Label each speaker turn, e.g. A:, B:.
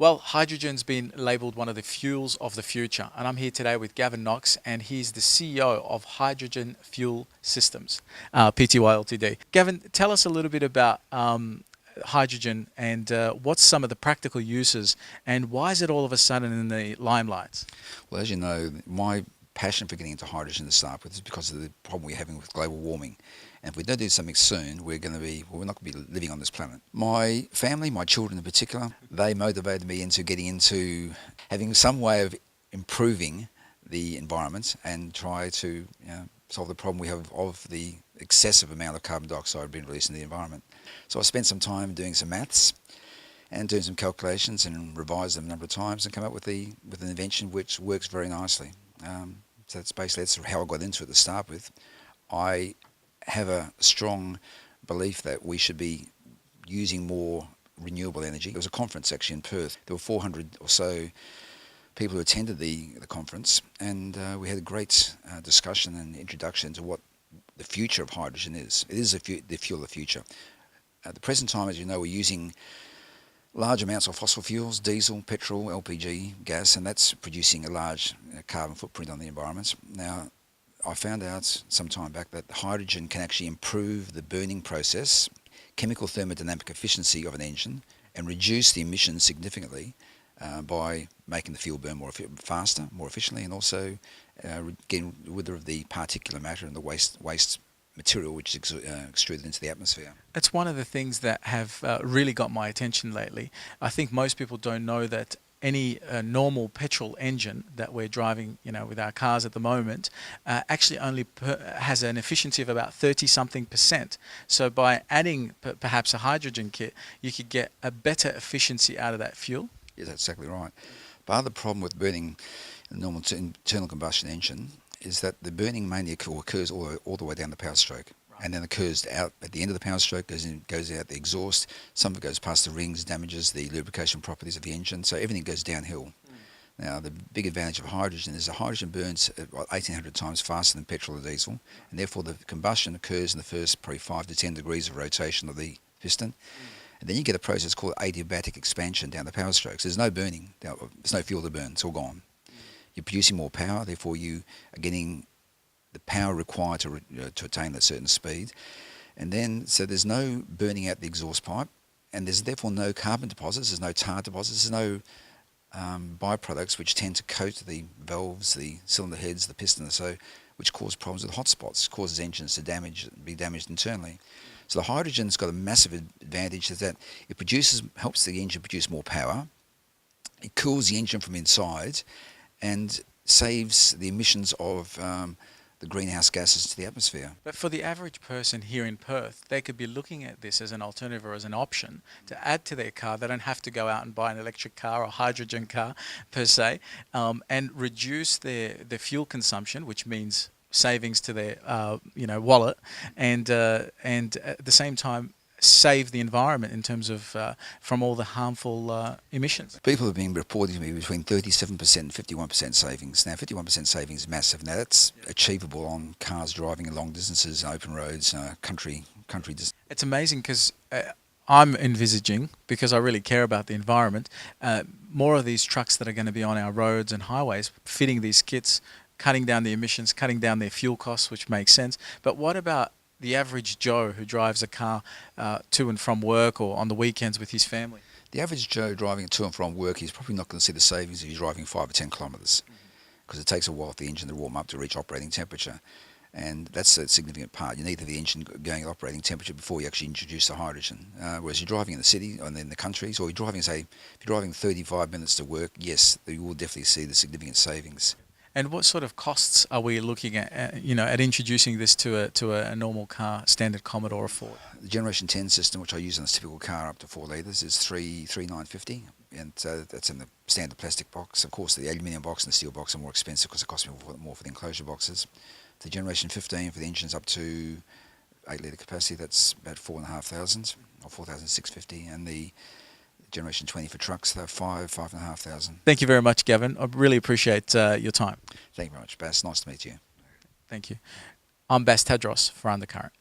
A: Well, hydrogen's been labelled one of the fuels of the future, and I'm here today with Gavin Knox, and he's the CEO of Hydrogen Fuel Systems, Pty Ltd. Gavin, tell us a little bit about hydrogen and what's some of the practical uses, and why is it all of a sudden in the limelight?
B: Well, as you know, my passion for getting into hydrogen to start with is because of the problem we're having with global warming. And if we don't do something soon, we're not going to be living on this planet. My family, my children in particular, they motivated me into getting into having some way of improving the environment and try to solve the problem we have of the excessive amount of carbon dioxide being released in the environment. So I spent some time doing some maths and doing some calculations and revised them a number of times and come up with an invention which works very nicely. So that's how I got into it to start with. I have a strong belief that we should be using more renewable energy. There was a conference actually in Perth. There were 400 or so people who attended the conference, and we had a great discussion and introduction to what the future of hydrogen is. It is the fuel of the future. At the present time, as you know, we're using large amounts of fossil fuels, diesel, petrol, LPG, gas, and that's producing a large carbon footprint on the environment. Now, I found out some time back that hydrogen can actually improve the burning process, chemical thermodynamic efficiency of an engine, and reduce the emissions significantly by making the fuel burn faster, more efficiently, and also getting rid of the particulate matter and the waste material which is extruded into the atmosphere.
A: It's one of the things that have really got my attention lately. I think most people don't know that any normal petrol engine that we're driving, with our cars at the moment, actually only has an efficiency of about 30-something%. So by adding perhaps a hydrogen kit, you could get a better efficiency out of that fuel.
B: Yes, that's exactly right. Part of the problem with burning a normal internal combustion engine is that the burning mainly occurs all the way down the power stroke. Right. And then occurs out at the end of the power stroke, goes out the exhaust. Some of it goes past the rings, damages the lubrication properties of the engine, so everything goes downhill. Now, the big advantage of hydrogen is that hydrogen burns at 1,800 times faster than petrol or diesel, and therefore the combustion occurs in the first probably 5 to 10 degrees of rotation of the piston. And then you get a process called adiabatic expansion down the power strokes. There's no burning, there's no fuel to burn, it's all gone. You're producing more power, therefore you are getting the power required to attain that certain speed. And then, so there's no burning out the exhaust pipe, and there's therefore no carbon deposits, there's no tar deposits, there's no byproducts which tend to coat the valves, the cylinder heads, the piston, so which cause problems with hotspots, causes engines to be damaged internally. So the hydrogen's got a massive advantage is that it helps the engine produce more power, it cools the engine from inside, and saves the emissions of the greenhouse gases to the atmosphere.
A: But for the average person here in Perth, they could be looking at this as an alternative or as an option to add to their car. They don't have to go out and buy an electric car or a hydrogen car per se, and reduce their fuel consumption, which means savings to their wallet, and at the same time save the environment in terms of from all the harmful emissions.
B: People have been reporting to me between 37% and 51% savings. Now, 51% savings is massive. Now, that's achievable on cars driving long distances, open roads, country distance.
A: It's amazing because I'm envisaging, because I really care about the environment, more of these trucks that are going to be on our roads and highways, fitting these kits, cutting down the emissions, cutting down their fuel costs, which makes sense. But what about the average Joe who drives a car to and from work or on the weekends with his family?
B: The average Joe driving to and from work, he's probably not going to see the savings if he's driving 5 or 10 kilometres, because it takes a while for the engine to warm up to reach operating temperature. And that's a significant part. You need to have the engine going at operating temperature before you actually introduce the hydrogen. Whereas you're driving in the city and in the countries, or you're driving, if you're driving 35 minutes to work, yes, you will definitely see the significant savings.
A: And what sort of costs are we looking at, at introducing this to a normal car, standard Commodore or Ford?
B: The Generation 10 system, which I use on a typical car up to 4 litres, is $3,950, and that's in the standard plastic box. Of course, the aluminium box and the steel box are more expensive because it costs me more for the enclosure boxes. The Generation 15 for the engines up to 8 litre capacity, that's about $4,500 or $4,650, and the Generation 20 for trucks, they're $5,500.
A: Thank you very much, Gavin. I really appreciate your time.
B: Thank you very much, Bass. Nice to meet you.
A: Thank you. I'm Bass Tadros for Undercurrent.